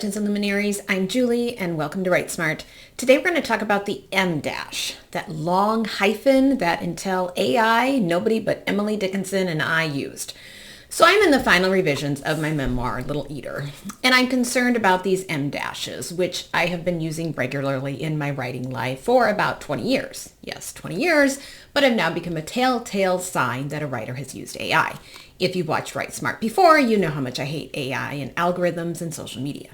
Legends and Luminaries. I'm Julie and welcome to Write Smart. Today we're going to talk about the M dash, that long hyphen that until AI, nobody but Emily Dickinson and I used. So I'm in the final revisions of my memoir, Little Eater, and I'm concerned about these M dashes, which I have been using regularly in my writing life for about 20 years. Yes, 20 years, but have now become a telltale sign that a writer has used AI. If you've watched Write Smart before, you know how much I hate AI and algorithms and social media.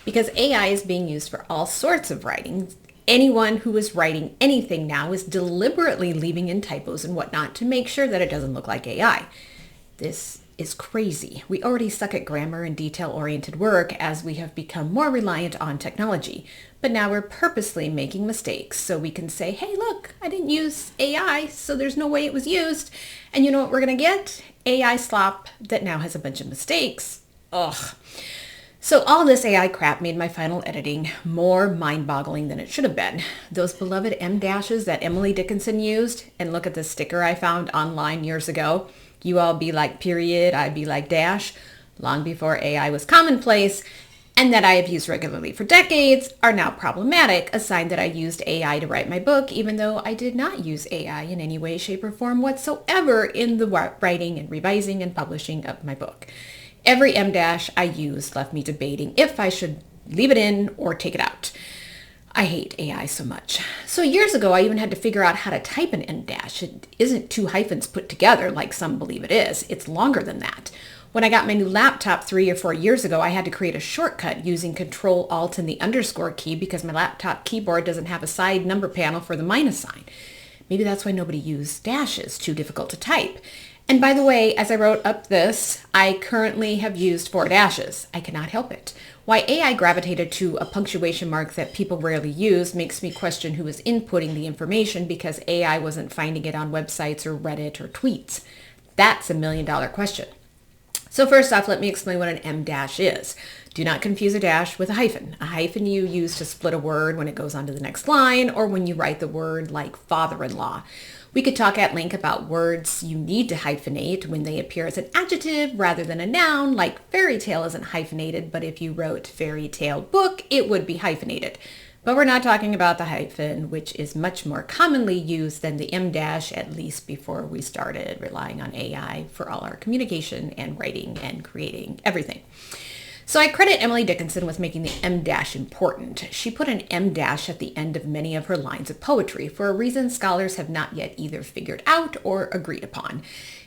Because AI is being used for all sorts of writing, anyone who is writing anything now is deliberately leaving in typos and whatnot to make sure that it doesn't look like AI. This is crazy. We already suck at grammar and detail-oriented work as we have become more reliant on technology. But now we're purposely making mistakes so we can say, hey, look, I didn't use AI, so there's no way it was used. And you know what we're going to get? AI slop that now has a bunch of mistakes. Ugh. So all this AI crap made my final editing more mind-boggling than it should have been. Those beloved M dashes that Emily Dickinson used, and look at the sticker I found online years ago. You all be like period, I be like dash, long before AI was commonplace, and that I have used regularly for decades are now problematic, a sign that I used AI to write my book, even though I did not use AI in any way, shape, or form whatsoever in the writing and revising and publishing of my book. Every M dash I used left me debating if I should leave it in or take it out. I hate AI so much. So years ago, I even had to figure out how to type an M dash. It isn't two hyphens put together like some believe it is. It's longer than that. When I got my new laptop 3 or 4 years ago, I had to create a shortcut using Control Alt and the underscore key because my laptop keyboard doesn't have a side number panel for the minus sign. Maybe that's why nobody used dashes, too difficult to type. And by the way, as I wrote up this, I currently have used 4 dashes. I cannot help it. Why AI gravitated to a punctuation mark that people rarely use makes me question who was inputting the information because AI wasn't finding it on websites or Reddit or tweets. That's a $1 million question. So first off, let me explain what an M dash is. Do not confuse a dash with a hyphen. A hyphen you use to split a word when it goes on to the next line or when you write the word like father-in-law. We could talk at length about words you need to hyphenate when they appear as an adjective rather than a noun, like fairy tale isn't hyphenated, but if you wrote fairy tale book, it would be hyphenated. But we're not talking about the hyphen, which is much more commonly used than the M dash, at least before we started relying on AI for all our communication and writing and creating everything. So I credit Emily Dickinson with making the M dash important. She put an M dash at the end of many of her lines of poetry for a reason scholars have not yet either figured out or agreed upon.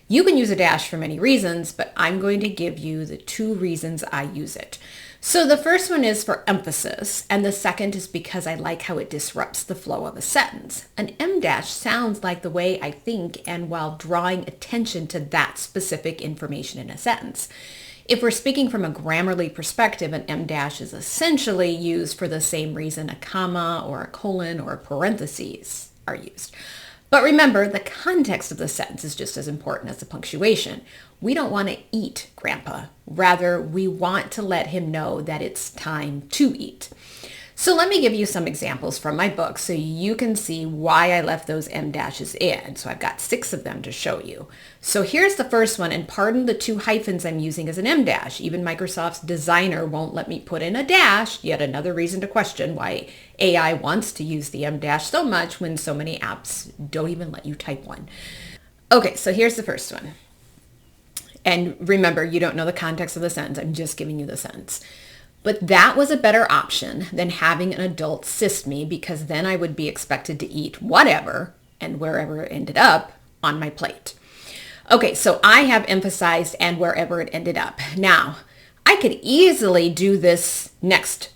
You can use a dash for many reasons, but I'm going to give you the 2 reasons I use it. So the first one is for emphasis, and the second is because I like how it disrupts the flow of a sentence. An M dash sounds like the way I think and while drawing attention to that specific information in a sentence. If we're speaking from a Grammarly perspective, an M dash is essentially used for the same reason a comma or a colon or a parentheses are used. But remember, the context of the sentence is just as important as the punctuation. We don't want to eat Grandpa. Rather, we want to let him know that it's time to eat. So let me give you some examples from my book so you can see why I left those M dashes in. So I've got 6 of them to show you. So here's the first one, and pardon the 2 hyphens I'm using as an M dash. Even Microsoft's designer won't let me put in a dash, yet another reason to question why AI wants to use the M dash so much when so many apps don't even let you type one. Okay, so here's the first one. And remember, you don't know the context of the sentence. I'm just giving you the sentence. But that was a better option than having an adult assist me because then I would be expected to eat whatever and wherever it ended up on my plate. Okay, so I have emphasized and wherever it ended up. Now, I could easily do this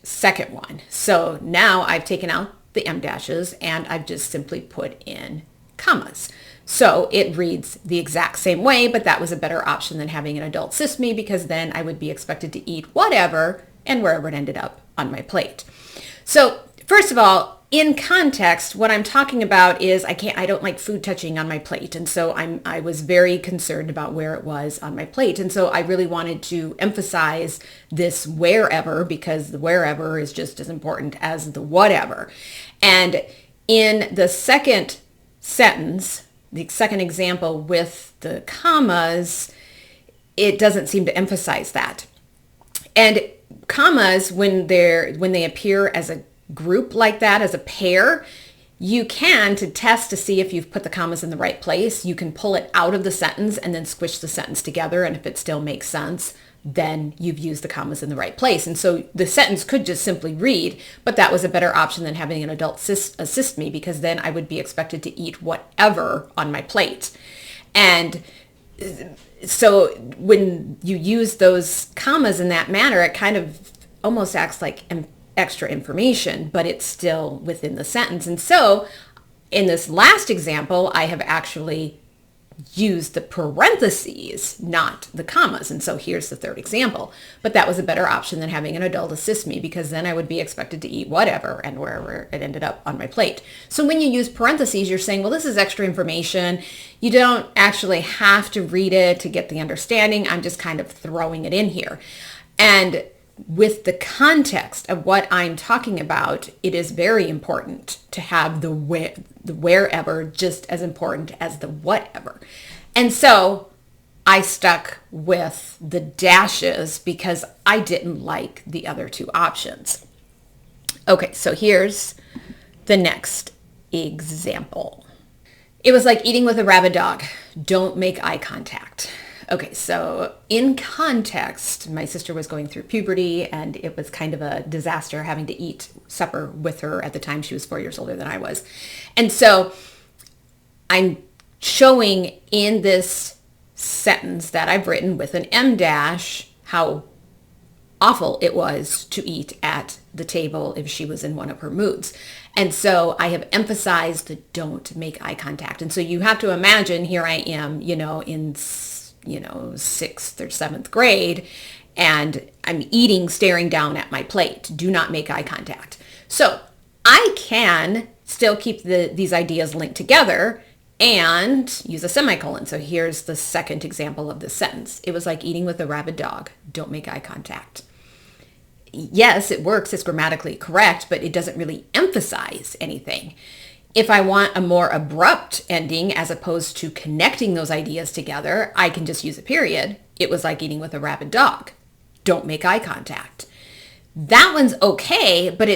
second one. So now I've taken out the M dashes and I've just simply put in commas. So it reads the exact same way, but that was a better option than having an adult assist me because then I would be expected to eat whatever and wherever it ended up on my plate. So first of all, in context, what I'm talking about is I don't like food touching on my plate. And so I was very concerned about where it was on my plate. And so I really wanted to emphasize this wherever because the wherever is just as important as the whatever. And in the second sentence, the second example with the commas, it doesn't seem to emphasize that. And commas, when they appear as a group like that, as a pair, you can, to test to see if you've put the commas in the right place, you can pull it out of the sentence and then squish the sentence together. And if it still makes sense, then you've used the commas in the right place. And so the sentence could just simply read, but that was a better option than having an adult assist me, because then I would be expected to eat whatever on my plate. And so when you use those commas in that manner, it kind of almost acts like extra information, but it's still within the sentence. And so in this last example, I have actually used the parentheses, not the commas. And so here's the third example. But that was a better option than having an adult assist me, because then I would be expected to eat whatever and wherever it ended up on my plate. So when you use parentheses, you're saying, well, this is extra information. You don't actually have to read it to get the understanding. I'm just kind of throwing it in here. And with the context of what I'm talking about, it is very important to have the wherever just as important as the whatever. And so I stuck with the dashes because I didn't like the other two options. Okay, so here's the next example. It was like eating with a rabid dog. Don't make eye contact. Okay, so in context, my sister was going through puberty, and it was kind of a disaster having to eat supper with her. At the time, she was 4 years older than I was. And so I'm showing in this sentence that I've written with an M dash how awful it was to eat at the table if she was in one of her moods. And so I have emphasized the don't make eye contact. And so you have to imagine, here I am, in 6th or 7th grade, and I'm eating staring down at my plate. Do not make eye contact. So I can still keep these ideas linked together and use a semicolon. So here's the second example of this sentence. It was like eating with a rabid dog. Don't make eye contact. Yes, it works. It's grammatically correct, but it doesn't really emphasize anything. If I want a more abrupt ending as opposed to connecting those ideas together, I can just use a period. It was like eating with a rabid dog. Don't make eye contact. That one's okay, but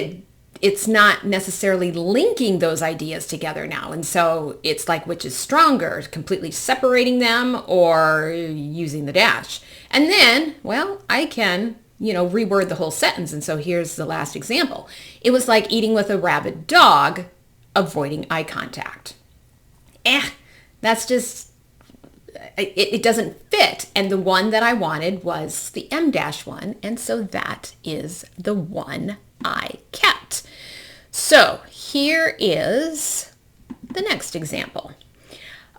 it's not necessarily linking those ideas together now. And so it's like, which is stronger, completely separating them or using the dash? And then, well, I can, reword the whole sentence. And so here's the last example. It was like eating with a rabid dog, avoiding eye contact. That's just, it doesn't fit. And the one that I wanted was the M dash one. And so that is the one I kept. So here is the next example.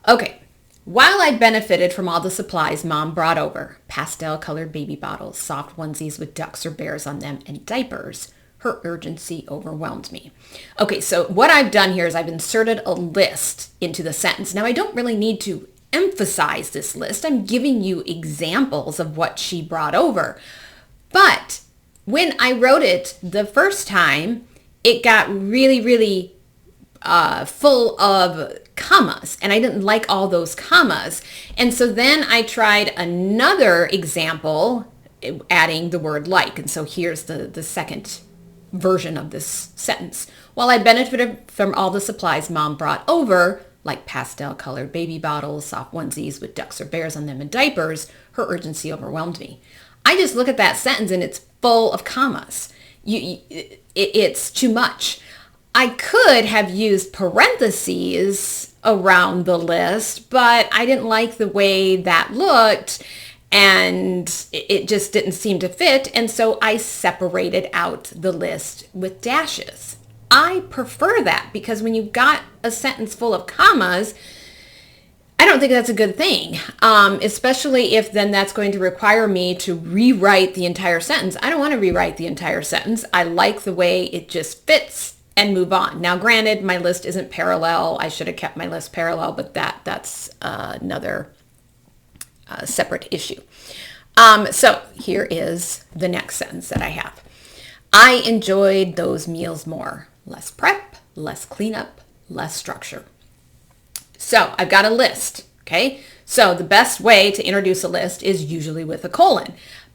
Okay. While I benefited from all the supplies Mom brought over, pastel-colored baby bottles, soft onesies with ducks or bears on them, and diapers, her urgency overwhelmed me. Okay, so what I've done here is I've inserted a list into the sentence. Now, I don't really need to emphasize this list. I'm giving you examples of what she brought over. But when I wrote it the first time, it got really, really full of commas, and I didn't like all those commas. And so then I tried another example, adding the word like. And so here's the second version of this sentence. While I benefited from all the supplies Mom brought over, like pastel-colored baby bottles, soft onesies with ducks or bears on them, and diapers, her urgency overwhelmed me. I just look at that sentence and it's full of commas. It's too much. I could have used parentheses around the list, but I didn't like the way that looked, and it just didn't seem to fit. And so I separated out the list with dashes. I prefer that, because when you've got a sentence full of commas, I don't think that's a good thing, especially if then that's going to require me to rewrite the entire sentence. I don't want to rewrite the entire sentence. I like the way it just fits and move on. Now, granted, my list isn't parallel. I should have kept my list parallel, but that's another separate issue. So here is the next sentence that I have. I enjoyed those meals more. Less prep, less cleanup, less structure. So I've got a list, okay? So the best way to introduce a list is usually with a colon.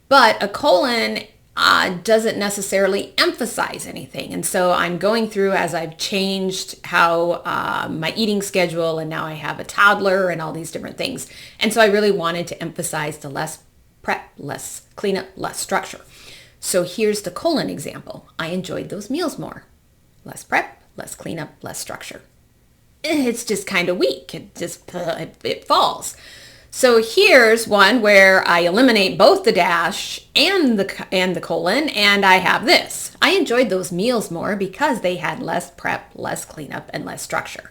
But a colon doesn't necessarily emphasize anything. And so I'm going through as I've changed how my eating schedule, and now I have a toddler and all these different things. And so I really wanted to emphasize the less prep, less cleanup, less structure. So here's the colon example. I enjoyed those meals more. Less prep, less cleanup, less structure. It's just kind of weak. It falls. So here's one where I eliminate both the dash and the colon, and I have this. I enjoyed those meals more because they had less prep, less cleanup, and less structure.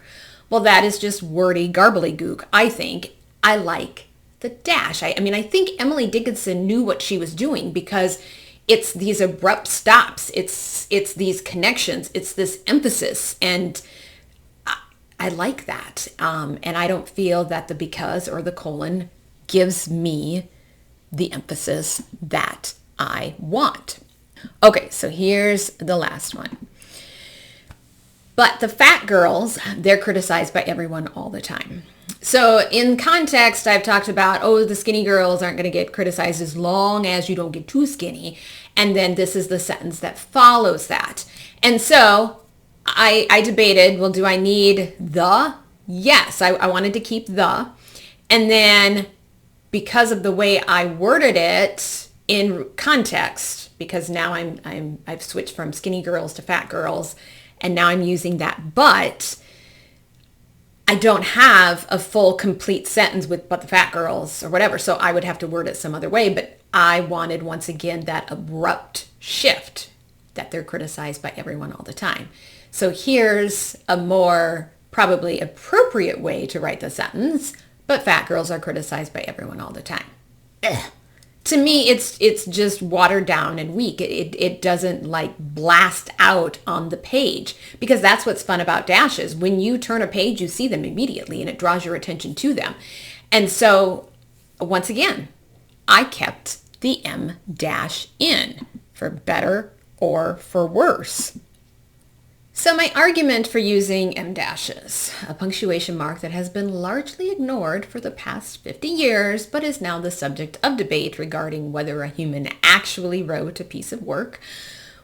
Well, that is just wordy gobbledygook. I think I like the dash. I think Emily Dickinson knew what she was doing, because it's these abrupt stops. It's these connections. It's this emphasis, and I like that. And I don't feel that the because or the colon gives me the emphasis that I want. Okay, so here's the last one. But the fat girls, they're criticized by everyone all the time. So in context, I've talked about, the skinny girls aren't going to get criticized as long as you don't get too skinny. And then this is the sentence that follows that. And so I debated, well, do I need the? Yes, I wanted to keep the. And then because of the way I worded it in context, because now I've switched from skinny girls to fat girls, and now I'm using that but, I don't have a full complete sentence with but the fat girls or whatever, so I would have to word it some other way. But I wanted, once again, that abrupt shift that they're criticized by everyone all the time. So here's a more probably appropriate way to write the sentence, but fat girls are criticized by everyone all the time. Ugh. To me, it's just watered down and weak. It doesn't like blast out on the page, because that's what's fun about dashes. When you turn a page, you see them immediately and it draws your attention to them. And so once again, I kept the M dash in, for better or for worse. So my argument for using M dashes, a punctuation mark that has been largely ignored for the past 50 years, but is now the subject of debate regarding whether a human actually wrote a piece of work.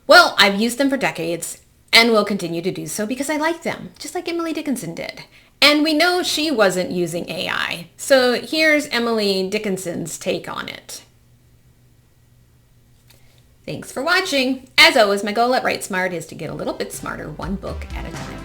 Well, I've used them for decades and will continue to do so because I like them, just like Emily Dickinson did. And we know she wasn't using AI. So here's Emily Dickinson's take on it. Thanks for watching. As always, my goal at Write Smart is to get a little bit smarter, one book at a time.